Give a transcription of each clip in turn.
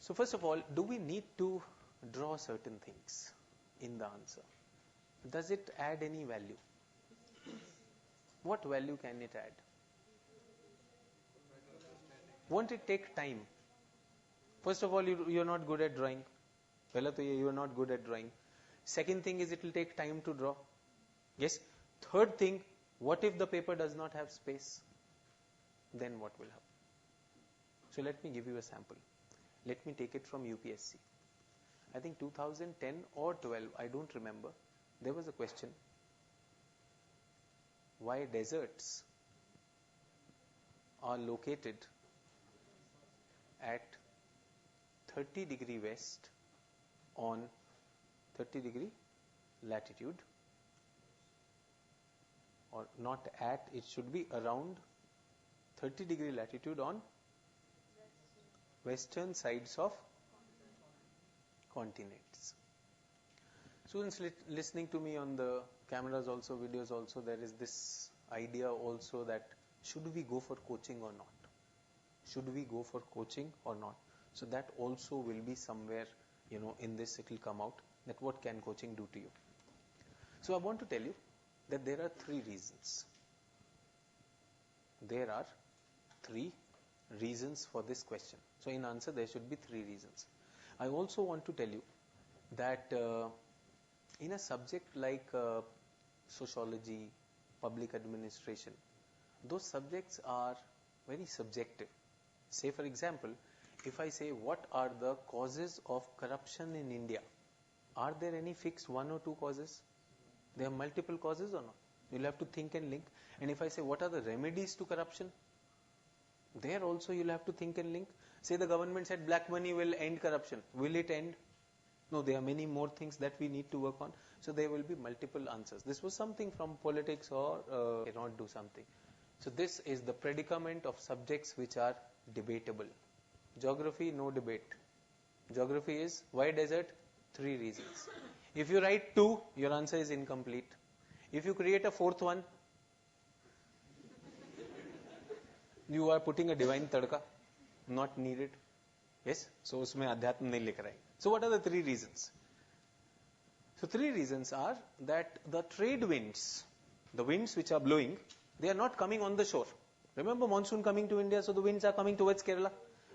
So first of all, do we need to draw certain things in the answer? Does it add any value? What value can it add? Won't it take time? First of all, you're not good at drawing. Pehla to you are not good at drawing. Second thing is it will take time to draw. Yes. Third thing, what if the paper does not have space? Then what will happen? So let me give you a sample. Let me take it from UPSC. I think 2010 or 12, I don't remember. There was a question. Why deserts are located at 30 degree west on 30 degree latitude, or not at, it should be around 30 degree latitude on western sides of continents. Students listening to me on the cameras also, videos also, there is this idea also that should we go for coaching or not? Should we go for coaching or not? So that also will be somewhere, in this it will come out that what can coaching do to you. So I want to tell you that there are three reasons. There are three reasons for this question. So in answer there should be three reasons. I also want to tell you that in a subject like sociology, public administration, those subjects are very subjective. Say for example, if I say what are the causes of corruption in India, are there any fixed one or two causes? There are multiple causes or not? You'll have to think and link. And if I say what are the remedies to corruption, there also you'll have to think and link. Say the government said black money will end corruption. Will it end? No, there are many more things that we need to work on. So there will be multiple answers. This was something from politics or cannot do something. So this is the predicament of subjects which are debatable. Geography, no debate. Geography is why desert? Three reasons. If you write two, your answer is incomplete. If you create a fourth one, you are putting a divine tadka, not needed. Yes? So usme adhyatma nahi likh rahe. So what are the three reasons? So three reasons are that the trade winds, the winds which are blowing, they are not coming on the shore. Remember monsoon coming to India, so the winds are coming towards Kerala.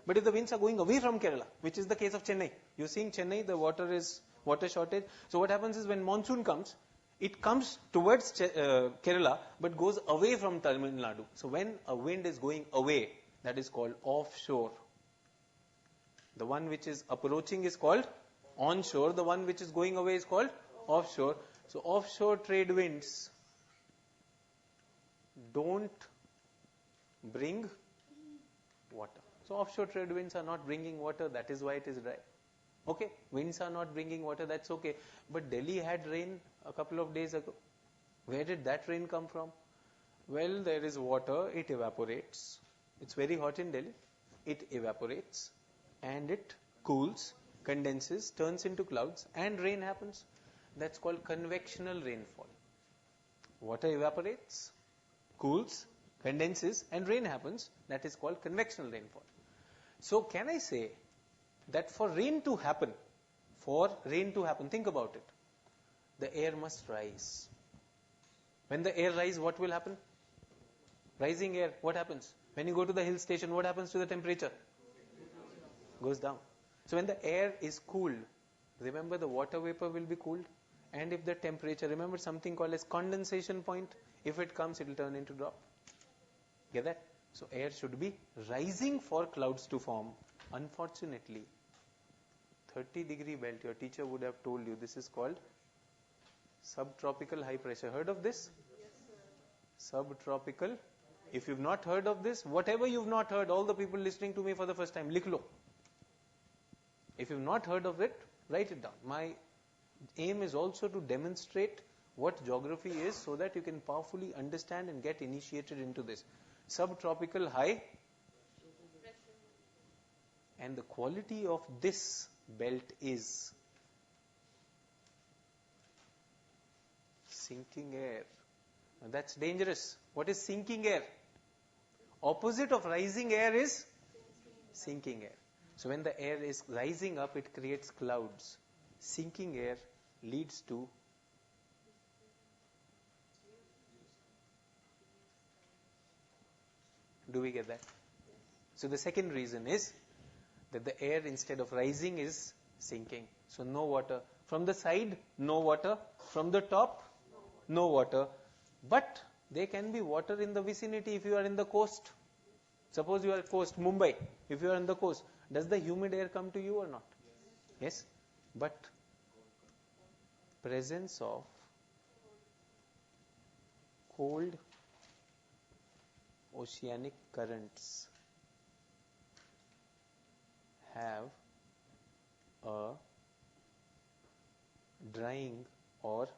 But if the winds are going away from Kerala, which is the case of Chennai, you're seeing Chennai, the water shortage. So what happens is when monsoon comes, it comes towards Kerala, but goes away from Tamil Nadu. So when a wind is going away, that is called offshore. The one which is approaching is called onshore. The one which is going away is called offshore. So offshore trade winds don't bring water. So offshore trade winds are not bringing water. That is why it is dry. Okay, winds are not bringing water. That's okay. But Delhi had rain a couple of days ago. Where did that rain come from? Well, there is water. It evaporates. It's very hot in Delhi. It evaporates and it cools, condenses, turns into clouds, and rain happens. That's called convectional rainfall. Water evaporates, cools, condenses, and rain happens. That is called convectional rainfall. So can I say that for rain to happen, think about it, the air must rise. When the air rises, what will happen? Rising air, what happens? When you go to the hill station, what happens to the temperature? Goes down. So when the air is cooled, remember the water vapor will be cooled. And if the temperature, remember something called as condensation point, if it comes, it will turn into drop. Get that? So air should be rising for clouds to form. Unfortunately, 30 degree belt, your teacher would have told you, this is called subtropical high pressure. Heard of this? Yes, sir. Subtropical. If you've not heard of this, whatever you've not heard, all the people listening to me for the first time, likh lo. If you've not heard of it, write it down. My aim is also to demonstrate what geography is so that you can powerfully understand and get initiated into this. Subtropical high. And the quality of this belt is sinking air. Now that's dangerous. What is sinking air? Opposite of rising air is sinking air. So when the air is rising up, it creates clouds. Sinking air leads to do we get that? So the second reason is that the air instead of rising is sinking. So no water. From the side, no water. From the top, no water. But there can be water in the vicinity if you are in the coast. Suppose you are coast, Mumbai, if you are in the coast. Does the humid air come to you or not? Yes. But presence of cold oceanic currents have a drying or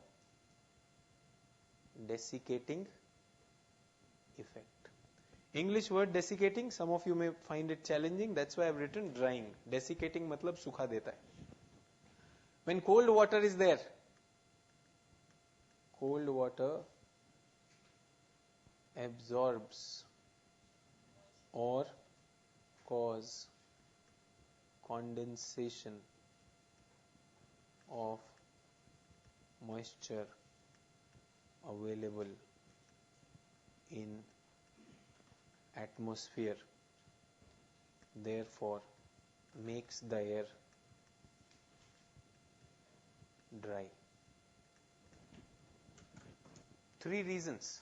desiccating effect. English word desiccating, some of you may find it challenging. That's why I've written drying. Desiccating matlab sukha deta hai. When cold water is there, cold water absorbs or cause condensation of moisture available in atmosphere, therefore makes the air dry. Three reasons.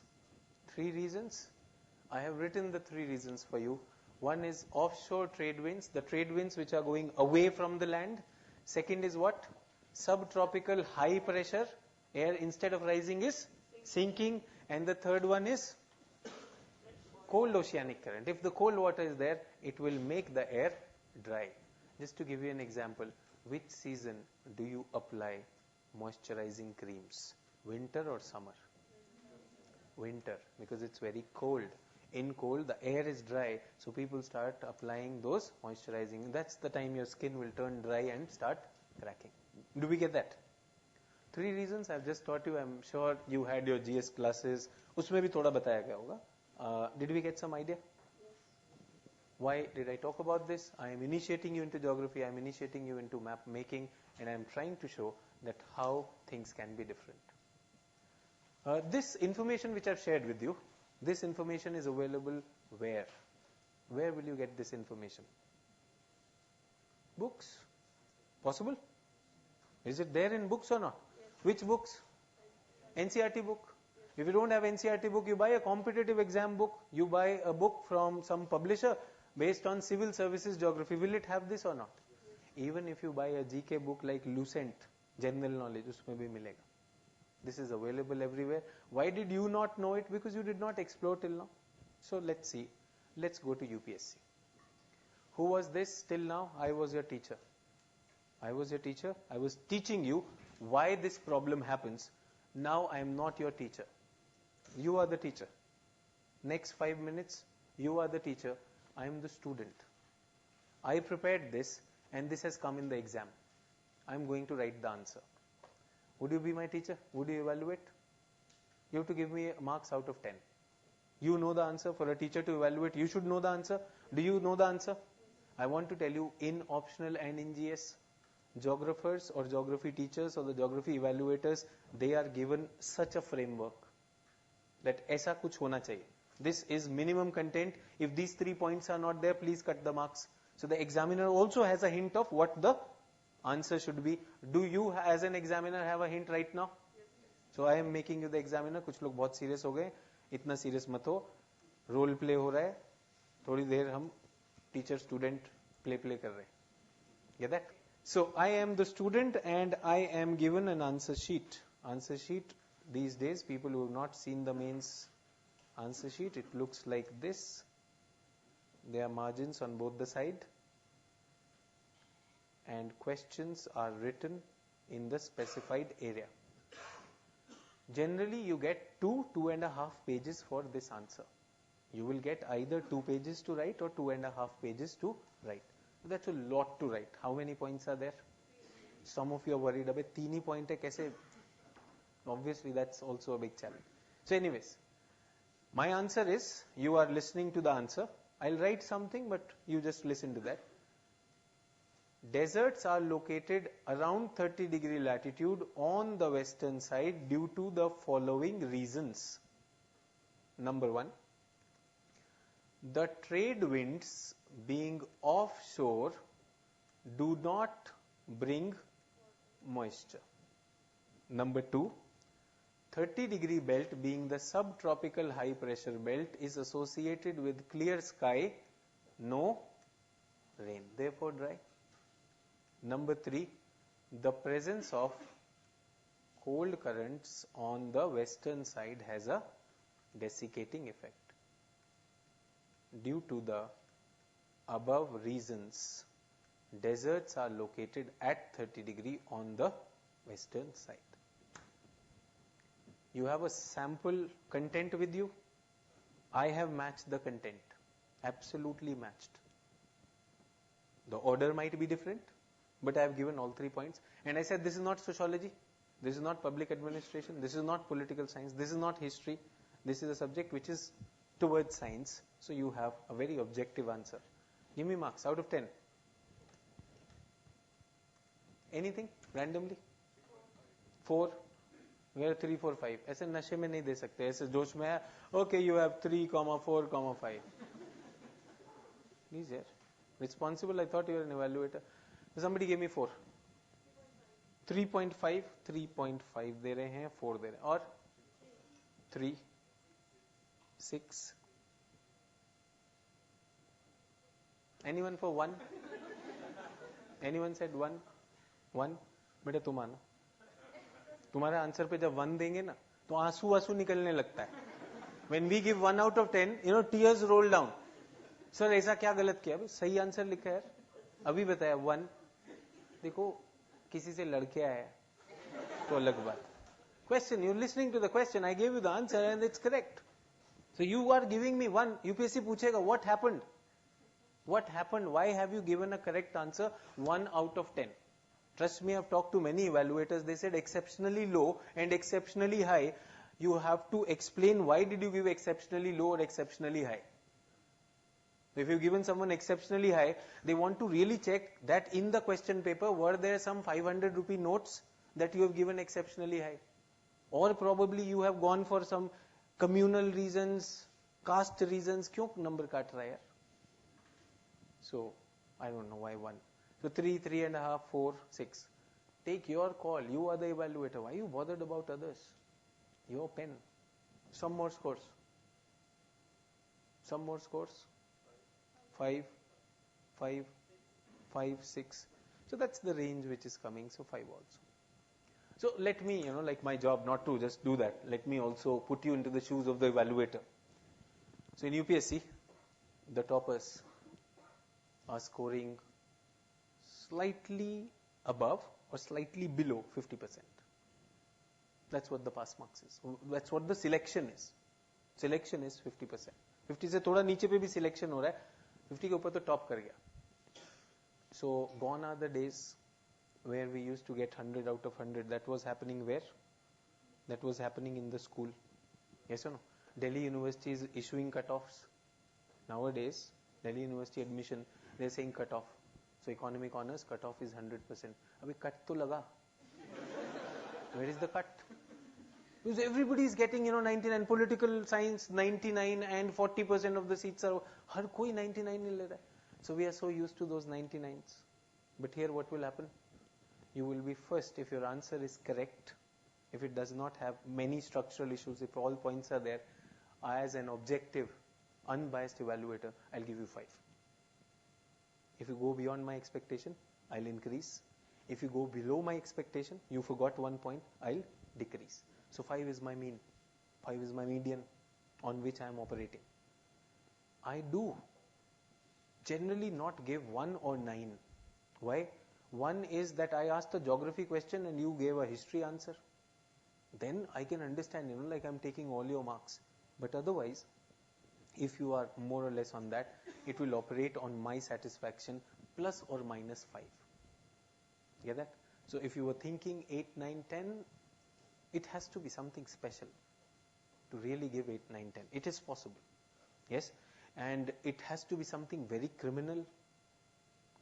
I have written the three reasons for you. One is offshore trade winds, the trade winds which are going away from the land. Second is what? Subtropical high pressure air instead of rising is sinking. And the third one is cold oceanic current. If the cold water is there, it will make the air dry. Just to give you an example, which season do you apply moisturizing creams? Winter or summer? Winter, because it's very cold. In cold, the air is dry, so people start applying those moisturizing. That's the time your skin will turn dry and start cracking. Do we get that? Three reasons I've just taught you. I'm sure you had your GS classes. उसमें भी थोड़ा बताया गया होगा. Did we get some idea? Yes. Why did I talk about this? I am initiating you into geography. I am initiating you into map making, and I am trying to show that how things can be different. This information which I've shared with you, this information is available where? Where will you get this information? Books? Possible? Is it there in books or not? Yes. Which books? NCERT book. If you don't have NCERT book, you buy a competitive exam book. You buy a book from some publisher based on civil services geography. Will it have this or not? Yes. Even if you buy a GK book like Lucent, general knowledge, उसमें भी मिलेगा. This is available everywhere. Why did you not know it? Because you did not explore till now. So let's see. Let's go to UPSC. Who was this till now? I was your teacher. I was your teacher. I was teaching you why this problem happens. Now I am not your teacher. You are the teacher. Next 5 minutes, you are the teacher. I am the student. I prepared this and this has come in the exam. I am going to write the answer. Would you be my teacher? Would you evaluate? You have to give me marks out of 10. You know the answer. For a teacher to evaluate, you should know the answer. Do you know the answer? I want to tell you, in optional and in GS, geographers or geography teachers or the geography evaluators, they are given such a framework that ऐसा कुछ होना चाहिए. This is minimum content. If these 3 points are not there, please cut the marks. So the examiner also has a hint of what the answer should be. Do you as an examiner have a hint right now? Yes. So I am making you the examiner. कुछ लोग बहुत serious हो गए. इतना serious मत हो. Role play हो रहा है. थोड़ी देर हम teacher student play कर रहे हैं. Get that? So I am the student and I am given an answer sheet. Answer sheet, these days people who have not seen the mains answer sheet, it looks like this. There are margins on both the side and questions are written in the specified area. Generally you get 2.5 pages for this answer. You will get either 2 pages to write or 2.5 pages to write. That's a lot to write. How many points are there? Some of you are worried about 3 points. Obviously, that's also a big challenge. So anyways, my answer is, you are listening to the answer. I'll write something, but you just listen to that. Deserts are located around 30-degree latitude on the western side due to the following reasons. Number one, the trade winds being offshore do not bring moisture. Number two, 30-degree belt being the subtropical high pressure belt is associated with clear sky, no rain, therefore dry. Number three, the presence of cold currents on the western side has a desiccating effect. Due to the above reasons, deserts are located at 30-degree on the western side. You have a sample content with you. I have matched the content, absolutely matched. The order might be different, but I have given all 3 points. And I said this is not sociology, this is not public administration, this is not political science, this is not history. This is a subject which is towards science. So you have a very objective answer. Give me marks out of 10. Anything randomly? 4. Where 3, 4, 5? ऐसे नशे में नहीं दे सकते, ऐसे जोश में है. Okay, you have 3, 4, 5. Please, yeah. Responsible. I thought you were an evaluator. Somebody gave me 4. 3.5, 3.5 दे रहे हैं, 4 दे रहे हैं, और 3, 6. Anyone for 1? Anyone said 1? 1? बेटा तुम आना. तुम्हारे आंसर पे जब 1 देंगे ना तो आंसू आंसू निकलने लगता है. When we give 1 out of 10, tears roll down. Sir ऐसा क्या गलत किया? सही आंसर लिखा है, अभी बताया 1. देखो किसी से लड़के आया तो अलग बात. Question, you're listening to the question, I gave you the answer and it's correct. So you are giving me 1. UPSC पूछेगा what happened? What happened? Why have you given a correct answer 1 out of 10? Trust me, I've talked to many evaluators. They said exceptionally low and exceptionally high. You have to explain why did you give exceptionally low or exceptionally high. If you've given someone exceptionally high, they want to really check that in the question paper, were there some 500 rupee notes that you have given exceptionally high? Or probably you have gone for some communal reasons, caste reasons. क्यों number काट रहा है यार? So, I don't know why 1. So 3, 3.5, 4, 6. Take your call. You are the evaluator. Why are you bothered about others? Your pen. Some more scores. Some more scores. 5, 5, 5, 6. So that's the range which is coming. So 5 also. So let me, like my job not to just do that. Let me also put you into the shoes of the evaluator. So in UPSC, the toppers are scoring slightly above or slightly below 50%. That's what the pass marks is. That's what the selection is. Selection is 50%. 50 से थोड़ा नीचे पे भी selection हो रहा है. 50 के ऊपर तो top कर गया. So gone are the days where we used to get 100 out of 100. That was happening where? That was happening in the school. Yes or no? Delhi University is issuing cutoffs. Nowadays, Delhi University admission, they're saying cutoff. So economic honors cutoff is 100%. Abhi cut to laga. Where is the cut? Because everybody is getting 99. Political science 99 and 40% of the seats are. Har koi 99 nahi le raha hai. So we are so used to those 99s. But here what will happen? You will be first if your answer is correct. If it does not have many structural issues, if all points are there, as an objective, unbiased evaluator, I'll give you 5. If you go beyond my expectation, I'll increase. If you go below my expectation, you forgot 1 point, I'll decrease. So 5 is my mean. 5 is my median on which I am operating. I do generally not give 1 or 9. Why? 1 is that I asked a geography question and you gave a history answer. Then I can understand, like I'm taking all your marks. But otherwise, if you are more or less on that, it will operate on my satisfaction plus or minus 5. Get that? So if you were thinking 8, 9, 10, it has to be something special to really give 8, 9, 10. It is possible. Yes? And it has to be something very criminal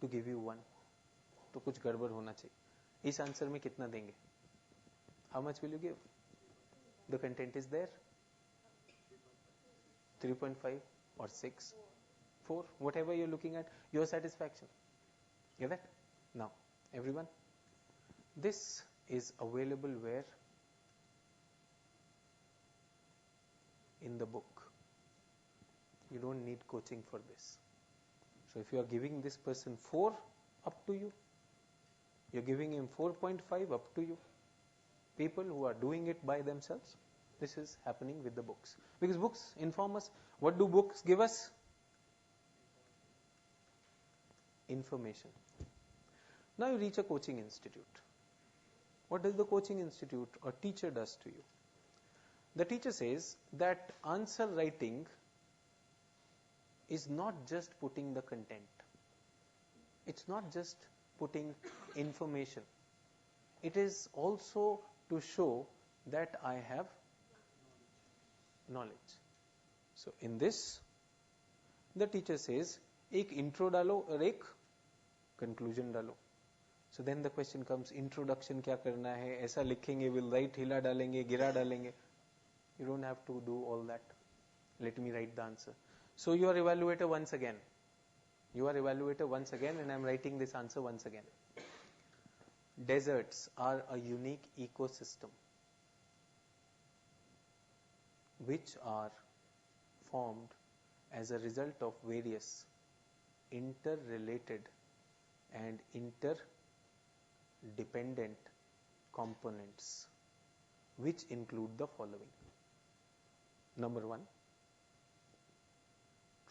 to give you 1. तो कुछ गड़बड़ होना चाहिए. इस answer में कितना देंगे? How much will you give? The content is there. 3.5 or 6, 4, whatever you're looking at, your satisfaction. Get that? Now, everyone, this is available where? In the book. You don't need coaching for this. So if you are giving this person 4, up to you. You're giving him 4.5, up to you. People who are doing it by themselves, this is happening with the books. Because books inform us. What do books give us? Information. Now you reach a coaching institute. What does the coaching institute or teacher does to you? The teacher says that answer writing is not just putting the content. It's not just putting information. It is also to show that I have knowledge. So in this, the teacher says, एक intro डालो और एक conclusion डालो. So then the question comes, introduction क्या करना है? ऐसा लिखेंगे, will write, हिला डालेंगे, गिरा डालेंगे. You don't have to do all that. Let me write the answer. So you are evaluator once again. You are evaluator once again, and I am writing this answer once again. Deserts are a unique ecosystem which are formed as a result of various interrelated and interdependent components, which include the following. Number 1,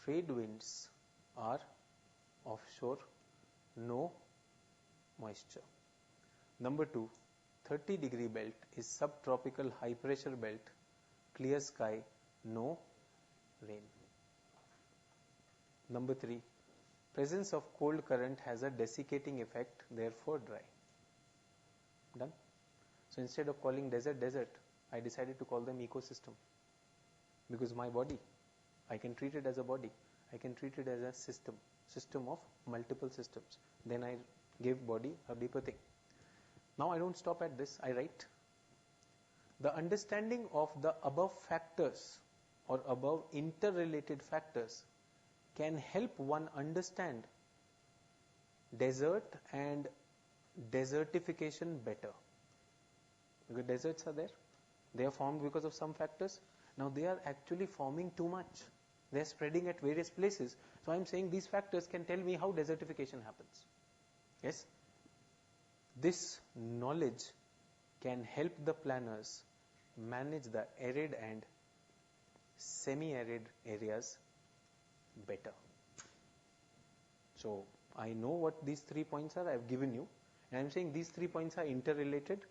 trade winds are offshore, no moisture. Number 2, 30-degree belt is subtropical high pressure belt, clear sky, no rain. Number 3, presence of cold current has a desiccating effect, therefore dry. Done? So instead of calling desert, desert, I decided to call them ecosystem. Because my body, I can treat it as a body. I can treat it as a system of multiple systems. Then I give body a deeper thing. Now I don't stop at this, I write. The understanding of the above factors or above interrelated factors can help one understand desert and desertification better. Because deserts are there. They are formed because of some factors. Now they are actually forming too much. They are spreading at various places. So I am saying these factors can tell me how desertification happens. Yes? This knowledge can help the planners manage the arid and semi-arid areas better. So I know what these 3 points are, I have given you, and I am saying these 3 points are interrelated,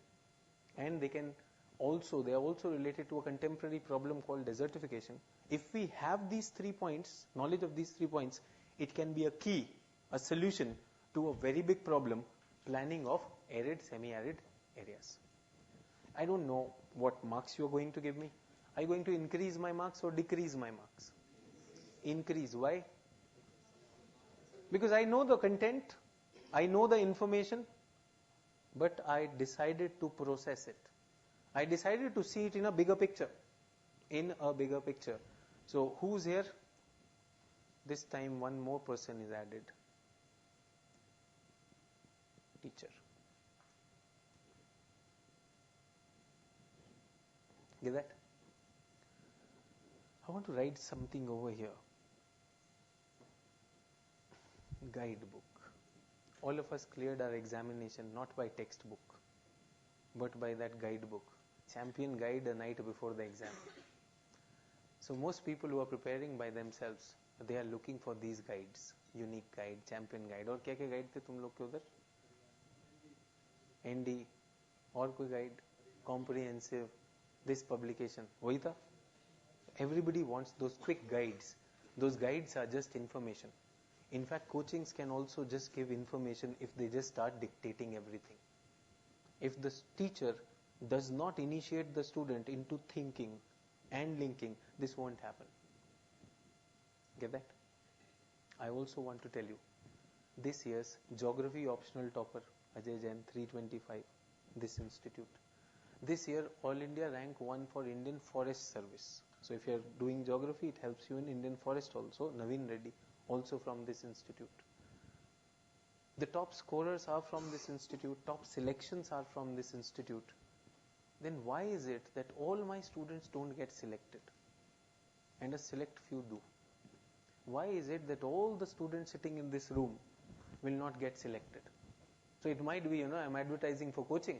and they are also related to a contemporary problem called desertification. If we have these 3 points, knowledge of these 3 points, it can be a key, a solution to a very big problem, planning of arid, semi-arid areas. I don't know what marks you are going to give me. Are you going to increase my marks or decrease my marks? Increase. Why? Because I know the content, I know the information, but I decided to process it. I decided to see it in a bigger picture. So who's here? This time one more person is added. Teacher. Get that? I want to write something over here. Guidebook. All of us cleared our examination not by textbook, but by that guidebook. Champion guide a night before the exam. So most people who are preparing by themselves, they are looking for these guides. Unique guide, champion guide. और क्या क्या guide थे तुम लोग के उधर? ND. और कोई guide? Comprehensive. This publication. वही था? Everybody wants those quick guides. Those guides are just information. In fact, coachings can also just give information if they just start dictating everything. If the teacher does not initiate the student into thinking and linking, this won't happen. Get that? I also want to tell you, This year's geography optional topper, Ajay Jain, 325, this institute. This year, All India rank 1 for Indian Forest Service. So if you are doing geography, it helps you in Indian Forest also. Naveen Reddy, also from this institute. The top scorers are from this institute, top selections are from this institute. Then why is it that all my students don't get selected and a select few do? Why is it that all the students sitting in this room will not get selected? So it might be, I'm advertising for coaching.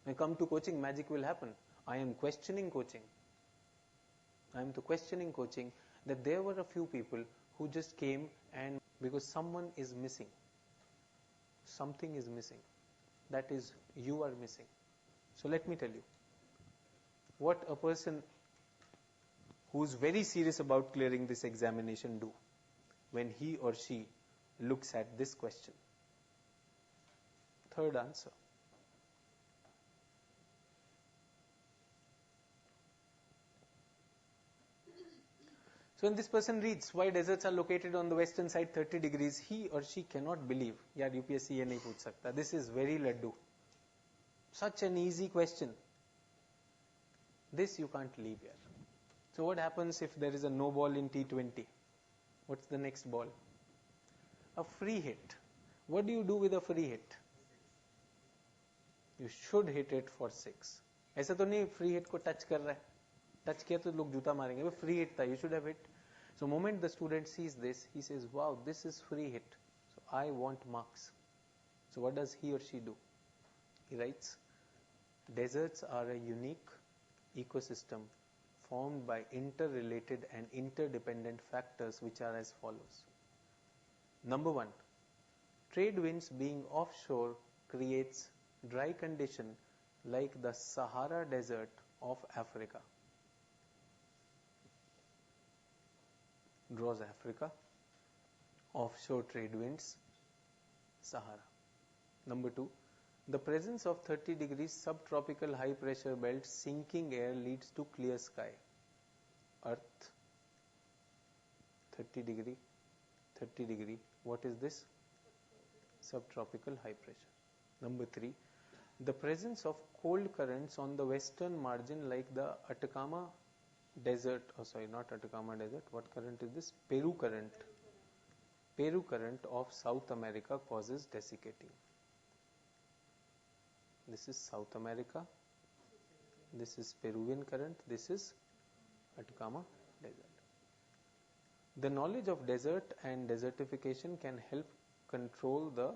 When I come to coaching, magic will happen. I am questioning coaching. I am questioning coaching that there were a few people who just came and because someone is missing. Something is missing. That is, you are missing. So let me tell you what a person who is very serious about clearing this examination do when he or she looks at this question. Third answer. So when this person reads why deserts are located on the western side 30 degrees, he or she cannot believe, yaar UPSC ye nahi pooch sakta. This is very laddu. Such an easy question. This you can't leave here. So what happens if there is a no ball in T20? What's the next ball? A free hit. What do you do with a free hit? You should hit it for 6. ऐसा तो नहीं free hit को touch कर रहा है. Touch किया तो लोग जूता मारेंगे. वो free hit था. You should have hit. So moment the student sees this, he says, wow, this is free hit. So I want marks. So what does he or she do? He writes, deserts are a unique ecosystem formed by interrelated and interdependent factors which are as follows. Number 1, trade winds being offshore creates dry condition like the Sahara Desert of Africa. Draws Africa, offshore trade winds, Sahara. Number 2, the presence of 30 degrees subtropical high pressure belt sinking air leads to clear sky. Earth, 30 degree, what is this? Subtropical high pressure. Number 3, the presence of cold currents on the western margin like the Atacama Desert, not Atacama Desert, what current is this? Peru current. Peru current of South America causes desiccating. This is South America, this is Peruvian current, this is Atacama Desert. The knowledge of desert and desertification can help control the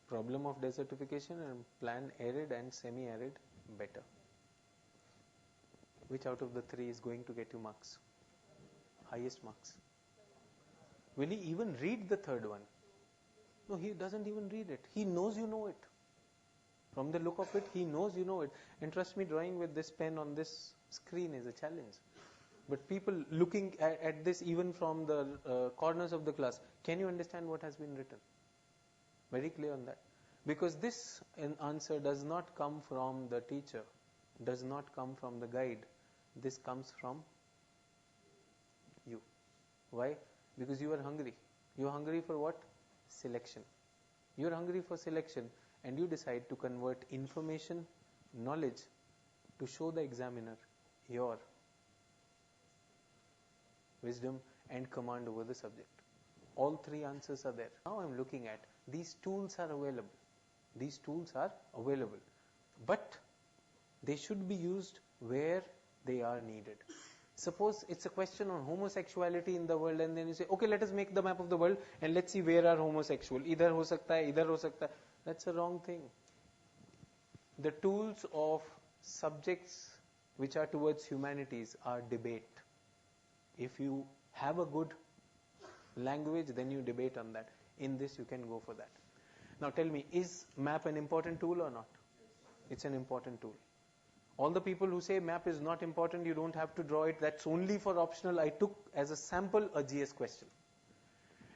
problem of desertification and plan arid and semi-arid better. Which out of the 3 is going to get you marks? Highest marks. Will he even read the third one? No, he doesn't even read it. He knows you know it. From the look of it, he knows you know it. And trust me, drawing with this pen on this screen is a challenge. But people looking at this even from the corners of the class, can you understand what has been written? Very clear on that. Because this answer does not come from the teacher, does not come from the guide. This comes from you. Why? Because you are hungry. You are hungry for what? Selection. You are hungry for selection and you decide to convert information, knowledge to show the examiner your wisdom and command over the subject. All 3 answers are there. Now I am looking at these tools are available. These tools are available. But they should be used where they are needed. Suppose it's a question on homosexuality in the world and then you say, okay, let us make the map of the world and let's see where are homosexual. Idhar ho sakta hai, idhar ho sakta hai. That's a wrong thing. The tools of subjects which are towards humanities are debate. If you have a good language, then you debate on that. In this, you can go for that. Now tell me, is map an important tool or not? It's an important tool. All the people who say map is not important, you don't have to draw it, that's only for optional. I took as a sample a GS question.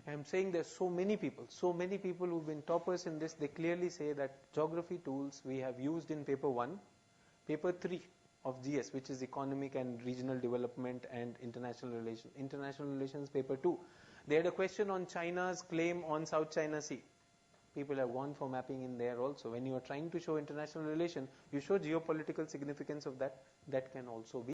I'm saying there's so many people who've been toppers in this, they clearly say that geography tools we have used in paper 1, paper 3 of GS, which is economic and regional development and international relations paper 2. They had a question on China's claim on South China Sea. People have gone for mapping in there also. When you are trying to show international relation, you show geopolitical significance of that. That can also be